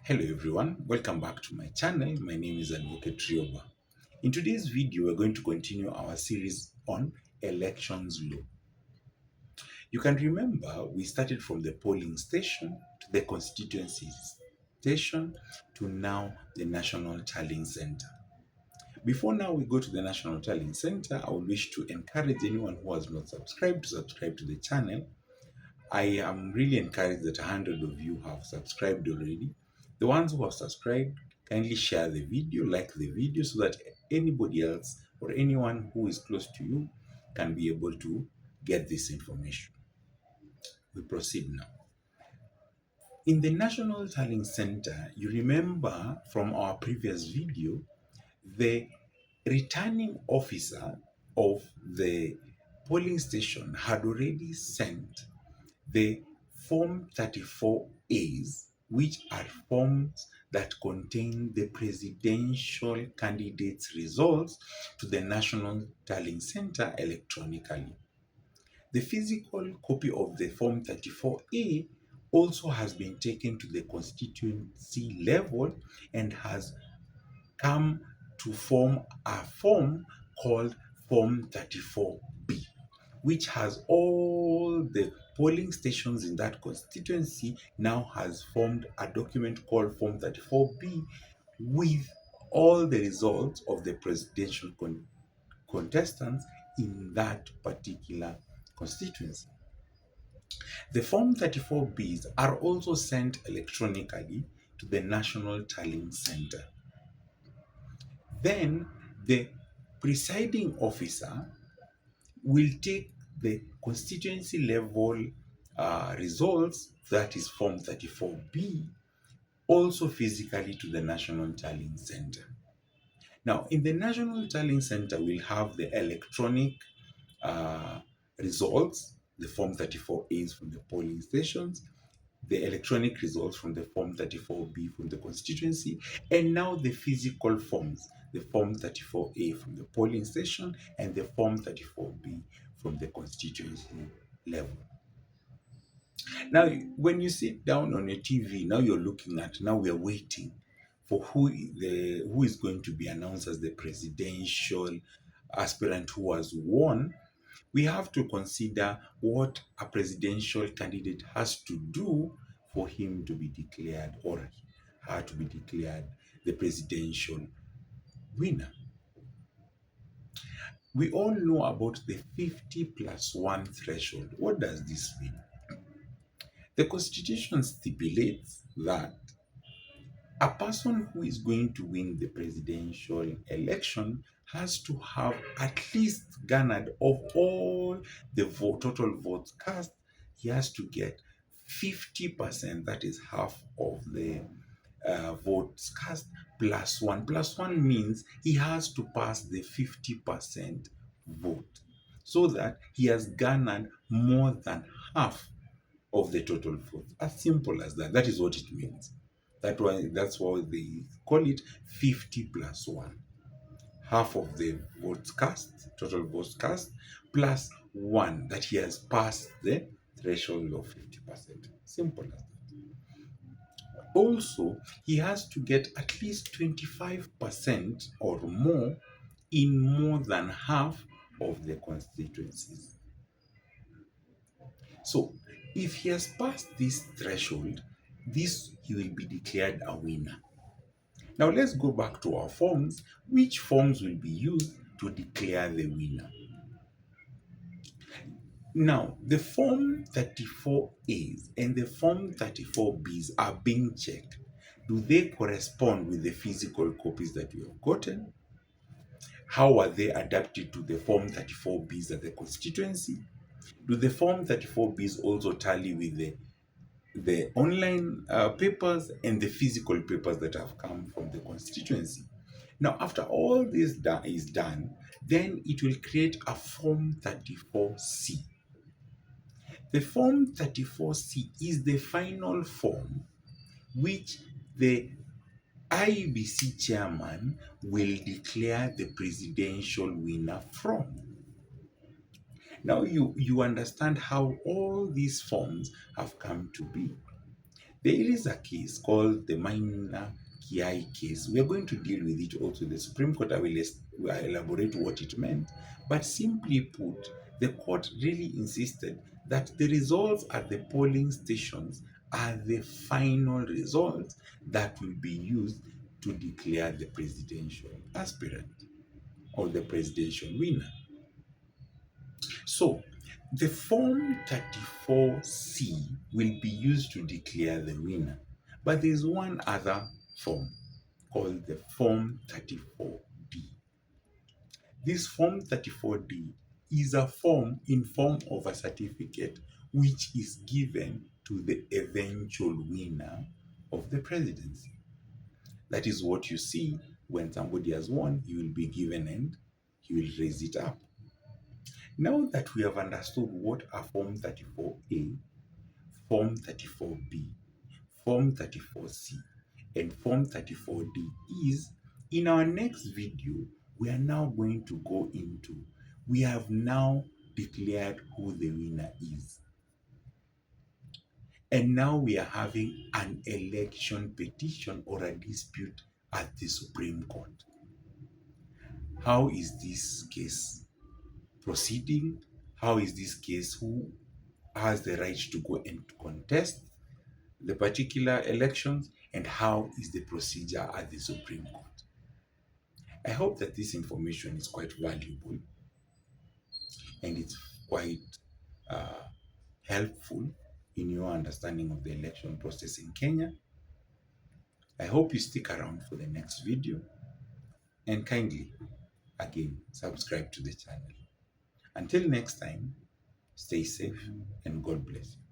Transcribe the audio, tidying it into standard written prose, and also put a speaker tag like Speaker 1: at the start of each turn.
Speaker 1: Hello everyone, welcome back to my channel. My name is Advocate Rioba. In today's video, we're going to continue our series on elections law. You can remember we started from the polling station to the constituency station to now the National Tallying Center. Before now we go to the National Tallying Center, I would wish to encourage anyone who has not subscribed to subscribe to the channel. I am really encouraged that 100 of you have subscribed already. The ones who have subscribed, kindly share the video, like the video so that anybody else or anyone who is close to you can be able to get this information. We proceed now. In the National Tallying Center, you remember from our previous video, the returning officer of the polling station had already sent the Form 34As, which are forms that contain the presidential candidates' results to the National Tallying Center electronically. The physical copy of the Form 34A also has been taken to the constituency level and has come to form a form called Form 34B, which has all the polling stations in that constituency now has formed a document called Form 34B with all the results of the presidential contestants in that particular constituency. The Form 34Bs are also sent electronically to the National Tallying Center. Then the presiding officer will take the constituency level results, that is Form 34B, also physically to the National Tallying Center. Now, in the National Tallying Center, we'll have the electronic uh, results, the Form 34As from the polling stations, the electronic results from the Form 34B from the constituency, and now the physical forms, the Form 34A from the polling station and the Form 34B from the constituency level. Now, when you sit down on a TV, now you're looking at, now we are waiting for who is going to be announced as the presidential aspirant who has won. We have to consider what a presidential candidate has to do for him to be declared or her to be declared the presidential winner. We all know about the 50+1 threshold. What does this mean? The Constitution stipulates that a person who is going to win the presidential election has to have at least garnered of all the total votes cast, he has to get 50%, that is half of the votes cast, plus one. Plus one means he has to pass the 50% vote so that he has garnered more than half of the total votes. As simple as that. That is what it means. That's why they call it 50+1. Half of the votes cast, total votes cast, plus one, that he has passed the threshold of 50%. Simple as that. Also, he has to get at least 25% or more in more than half of the constituencies. So, if he has passed this threshold, he will be declared a winner. Now let's go back to our forms. Which forms will be used to declare the winner? Now, the Form 34As and the Form 34Bs are being checked. Do they correspond with the physical copies that we have gotten? How are they adapted to the Form 34Bs at the constituency? Do the Form 34Bs also tally with the online papers and the physical papers that have come from the constituency? Now, after all this is done, then it will create a Form 34C. The Form 34C is the final form which the IEBC chairman will declare the presidential winner from. Now you understand how all these forms have come to be. There is a case called the Minor Kiai case. We are going to deal with it also. The Supreme Court will elaborate what it meant. But simply put, the court really insisted that the results at the polling stations are the final results that will be used to declare the presidential aspirant or the presidential winner. So, the Form 34C will be used to declare the winner. But there's one other form called the Form 34D. This Form 34D is a form in form of a certificate which is given to the eventual winner of the presidency. That is what you see when somebody has won, he will be given and he will raise it up. Now that we have understood what are Form 34A, Form 34B, Form 34C, and Form 34D is, in our next video, we are now going to go into, we have now declared who the winner is. And now we are having an election petition or a dispute at the Supreme Court. How is this case proceeding? How is this case? Who has the right to go and contest the particular elections? And how is the procedure at the Supreme Court? I hope that this information is quite valuable and it's quite uh, helpful in your understanding of the election process in Kenya. I hope you stick around for the next video and kindly, again, subscribe to the channel. Until next time, stay safe and God bless you.